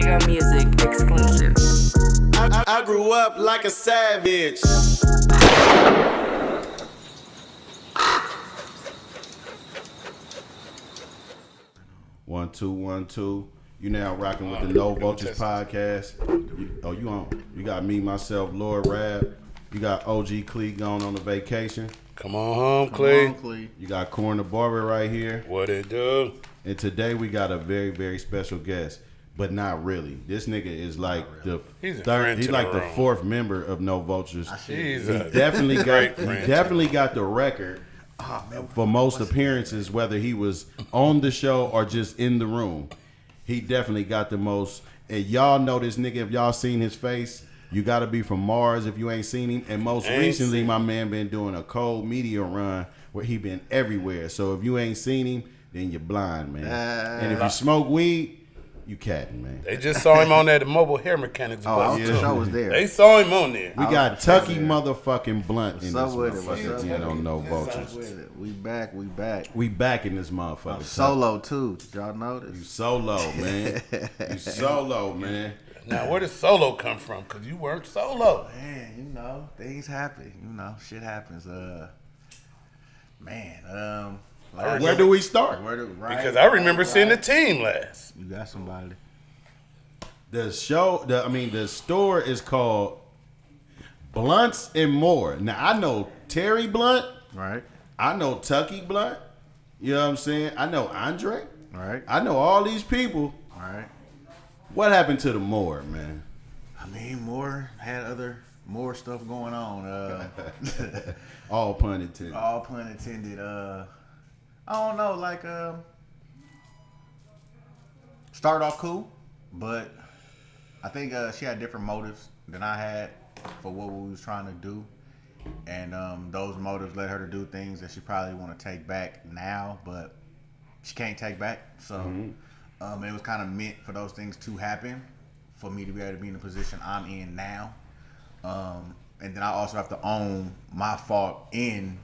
Diego Music exclusive. I grew up like a savage. One, two, 1, 2. You now rocking with the No Vultures podcast. You got me, myself, Lord Rab. You got OG Clee going on a vacation. Come on home, Clee. You got Corn the Barber right here. What it do? And today we got a very, very special guest, but not really. This nigga is like He's the fourth member of No Vultures. He's He definitely got the record for most appearances, whether he was on the show or just in the room. He definitely got the most. And y'all know this nigga. If y'all seen his face, you got to be from Mars if you ain't seen him. And most recently, my man been doing a cold media run where he been everywhere. So if you ain't seen him, then you're blind, man. And if you smoke weed, you catting, man. They just saw him on that mobile hair mechanics bus. The show was there. They saw him on there. We got Tucky motherfucking Blunt in this What's motherfucker again on No Vultures. We back. We back in this motherfucker. Solo too. Did y'all notice? You solo, man. You solo, man. Now, where does solo come from? Because you weren't solo. Man, you know, things happen. You know, shit happens. Where do we start? Because I remember seeing the team last. You got somebody. The store is called Blunts and More. Now, I know Terry Blunt. Right. I know Tucky Blunt. You know what I'm saying? I know Andre. Right. I know all these people. All right. What happened to the Moore, man? I mean, Moore had more stuff going on. All pun intended. All pun intended. I don't know, started off cool, but I think she had different motives than I had for what we was trying to do. And those motives led her to do things that she probably want to take back now, but she can't take back. So it was kind of meant for those things to happen for me to be able to be in the position I'm in now. And then I also have to own my fault in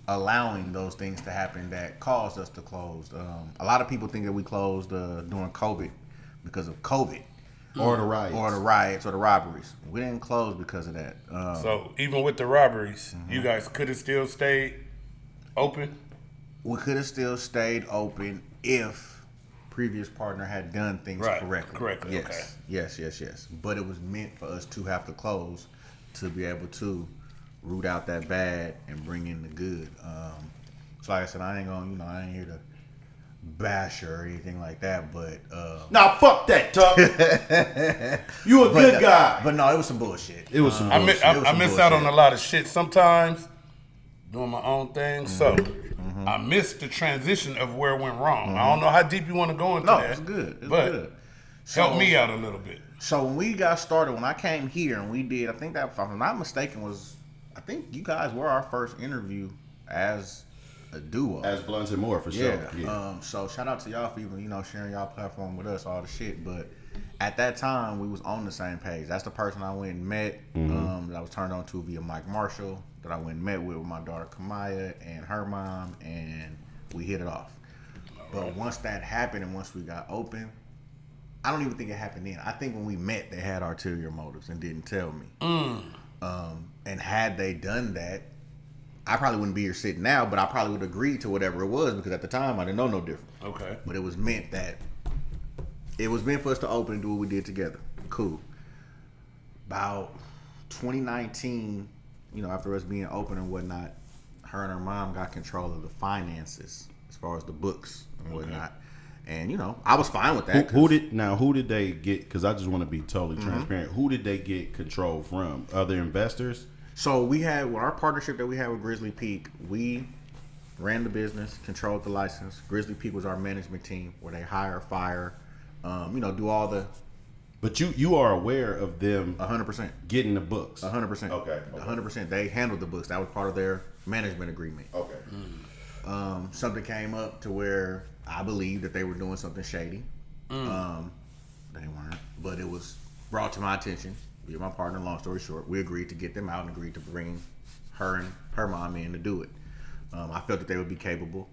allowing those things to happen that caused us to close. A lot of people think that we closed during COVID because of COVID. Or the riots. Or the riots or the robberies. We didn't close because of that. So even with the robberies, you guys could have still stayed open? We could have still stayed open if previous partner had done things correctly. Yes. Okay. Yes. But it was meant for us to have to close to be able to root out that bad and bring in the good. So like I said, I ain't here to bash her or anything like that, but Nah, fuck that, Tuck. You a good guy. But no, it was some bullshit. It was some bullshit. I miss out on a lot of shit sometimes doing my own thing, so I missed the transition of where it went wrong. I don't know how deep you want to go into that. No, it's good. It's but good. Help me out a little bit. So when we got started, when I came here and we did, I think that, if I'm not mistaken, I think you guys were our first interview as a duo. As Blunts and More, for sure. Yeah. So shout out to y'all for even, sharing y'all platform with us, all the shit. But at that time, we was on the same page. That's the person I went and met, that I was turned on to via Mike Marshall, that I went and met with my daughter Kamaya and her mom, and we hit it off. But once that happened and once we got open, I don't even think it happened then. I think when we met, they had ulterior motives and didn't tell me. And had they done that, I probably wouldn't be here sitting now, but I probably would agree to whatever it was because at the time I didn't know no different. Okay. But it was meant for us to open and do what we did together. Cool. About 2019, after us being open and whatnot, her and her mom got control of the finances as far as the books and whatnot. And I was fine with that. Who did they get? Because I just want to be totally transparent. Who did they get control from? Other investors? So we had our partnership that we had with Grizzly Peak. We ran the business, controlled the license. Grizzly Peak was our management team where they hire, fire, do all the. But you are aware of them 100% getting the books. 100%. Okay. 100%. They handled the books. That was part of their management agreement. Okay. Something came up to where I believed that they were doing something shady. They weren't, but it was brought to my attention. Me and my partner, long story short, we agreed to get them out and agreed to bring her and her mom in to do it. I felt that they would be capable.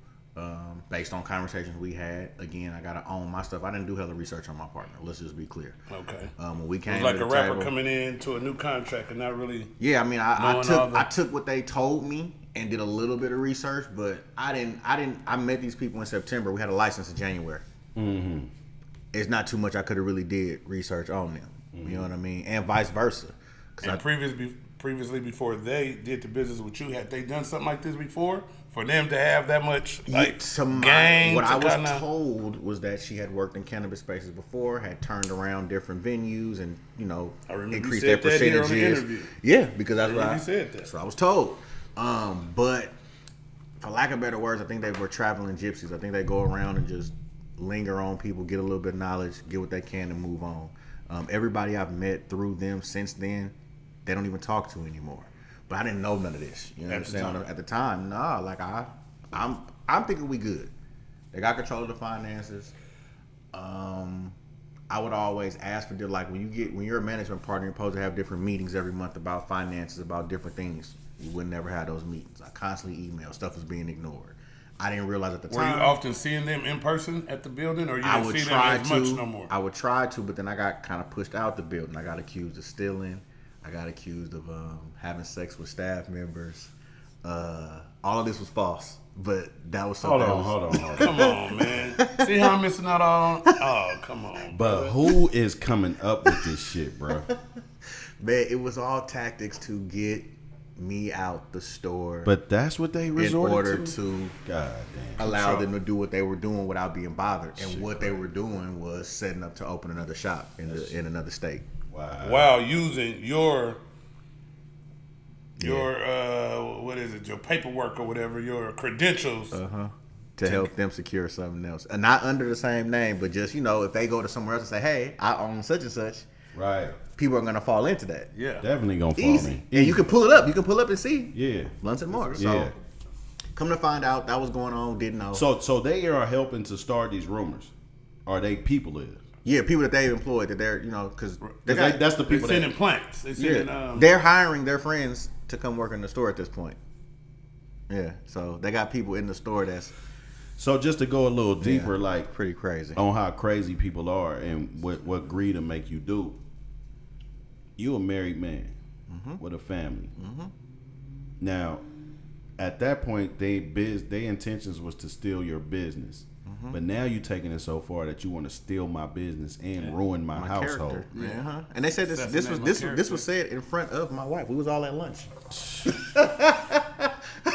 Based on conversations we had. Again, I gotta own my stuff. I didn't do hella research on my partner. Let's just be clear. Okay. When we came It's like to a the rapper table, coming in to a new contract and not really. Yeah, I mean, I knowing all I took what they told me and did a little bit of research, but I met these people in September. We had a license in January. Mm-hmm. It's not too much I could have really did research on them. Mm-hmm. You know what I mean? And vice versa. And previously, before they did the business with you, had they done something like this before? For them to have that much game? What I was told was that she had worked in cannabis spaces before, had turned around different venues, and increased their percentages. Yeah, because that's what that's what I was told. But for lack of better words, I think they were traveling gypsies. I think they go around and just linger on people, get a little bit of knowledge, get what they can, and move on. Everybody I've met through them since then, they don't even talk to anymore. But I didn't know none of this. You know what I'm saying? At the time, nah. Like I'm thinking we good. They got control of the finances. I would always ask for when you're a management partner, you're supposed to have different meetings every month about finances, about different things. We would never have those meetings. I constantly email. Stuff was being ignored. I didn't realize at the time. Were you often seeing them in person at the building, or you didn't see them as much no more? I would try to, but then I got kind of pushed out the building. I got accused of stealing. I got accused of having sex with staff members. All of this was false, but that was something else. Hold on. Come on, man. See how I'm missing out on? Oh, come on. But who is coming up with this shit, bro? Man, it was all tactics to get me out the store. But that's what they resorted in order to God damn. allow them to do what they were doing without being bothered. And what they were doing was setting up to open another shop in another state. Wow. While using your what is it? Your paperwork or whatever, your credentials. To help them secure something else. And not under the same name, but just, if they go to somewhere else and say, hey, I own such and such. Right. People are going to fall into that. Yeah. Definitely going to fall Easy. And you can pull it up. You can pull up and see. Yeah. Blunts and more. So, come to find out, that was going on. Didn't know. So they are helping to start these rumors. Or they people is? Yeah, people that they've employed that they're, because that's the people sending plants. They sending, they're hiring their friends to come work in the store at this point. Yeah, so they got people in the store that's. So just to go a little deeper, like pretty crazy on how crazy people are and what greed will make you do. You a married man with a family. Now, at that point, their intentions was to steal your business. But now you taking it so far that you want to steal my business and ruin my household. Yeah. And they said this was said in front of my wife. We was all at lunch.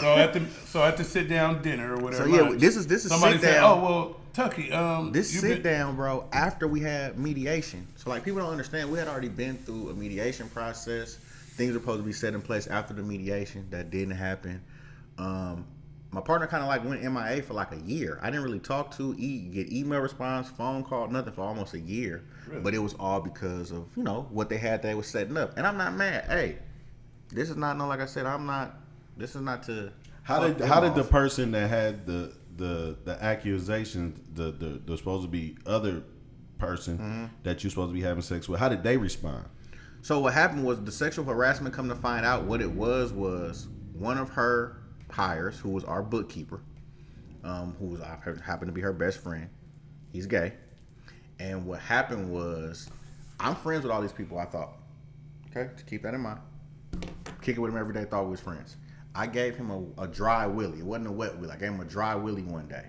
So at the sit down dinner or whatever. So yeah, this is somebody sit said, down. "Oh well, Tucky, this sit down, bro. After we had mediation, so like people don't understand, we had already been through a mediation process. Things were supposed to be set in place after the mediation. That didn't happen. My partner kind of like went MIA for like a year. I didn't really talk to, get email response, phone call, nothing for almost a year. Really? But it was all because of what they was setting up. And I'm not mad. Hey, this is not like I said. This is not to. How did the person that had the accusations, the supposed to be other person that you're supposed to be having sex with, how did they respond? So what happened was the sexual harassment. Come to find out, what it was one of her hires, who was our bookkeeper, who happened to be her best friend. He's gay, and what happened was, I'm friends with all these people. I thought, okay, to keep that in mind, kicking with him every day. Thought we was friends. I gave him a dry willy. It wasn't a wet willy. I gave him a dry willy one day.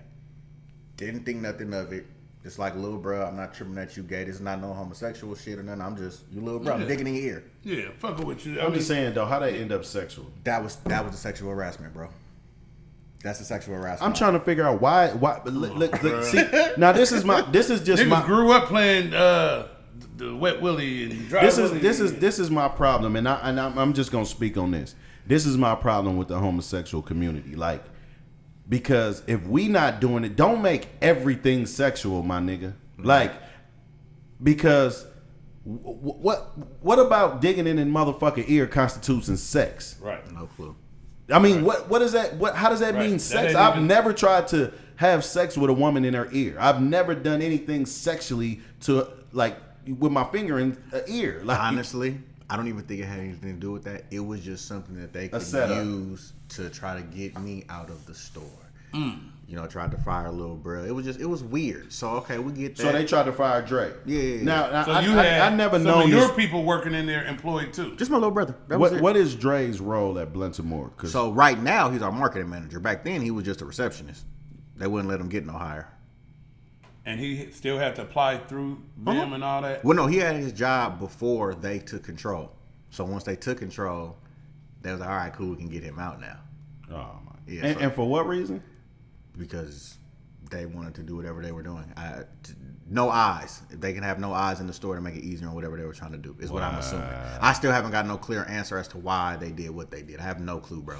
Didn't think nothing of it. Just like, little bro, I'm not tripping that you gay. This is not no homosexual shit or nothing. I'm just you little bro. I'm digging in your ear. Yeah, fucking with you. I'm just saying though, how they end up sexual? That was the sexual harassment, bro. That's the sexual harassment. I'm trying to figure out why. Look, see, now this is just Niggas grew up playing the wet willy and dry willy. This is my problem, and I'm just gonna speak on this. This is my problem with the homosexual community, like, because if we not doing it, don't make everything sexual, my nigga. Like, because what about digging in motherfucking ear constitutes in sex? Right. No clue. I mean, what is that? How does that mean sex? I've never tried to have sex with a woman in her ear. I've never done anything sexually to, like, with my finger in her ear. Like, honestly, I don't even think it had anything to do with that. It was just something that they could use to try to get me out of the store. tried to fire Lil Bro. It was weird. So okay, we get that. So they tried to fire Drake. Yeah. Now So I never some known of your this. people working in there employed too. Just my little brother. That was it. What is Dre's role at Blunt and Moore? So right now he's our marketing manager. Back then he was just a receptionist. They wouldn't let him get no higher. And he still had to apply through them and all that. Well, no, he had his job before they took control. So once they took control, they was like, all right, cool, we can get him out now. Oh my. Yeah, And for what reason? Because they wanted to do whatever they were doing. No eyes. If they can have no eyes in the store to make it easier on whatever they were trying to do, is what I'm assuming. I still haven't got no clear answer as to why they did what they did. I have no clue, bro.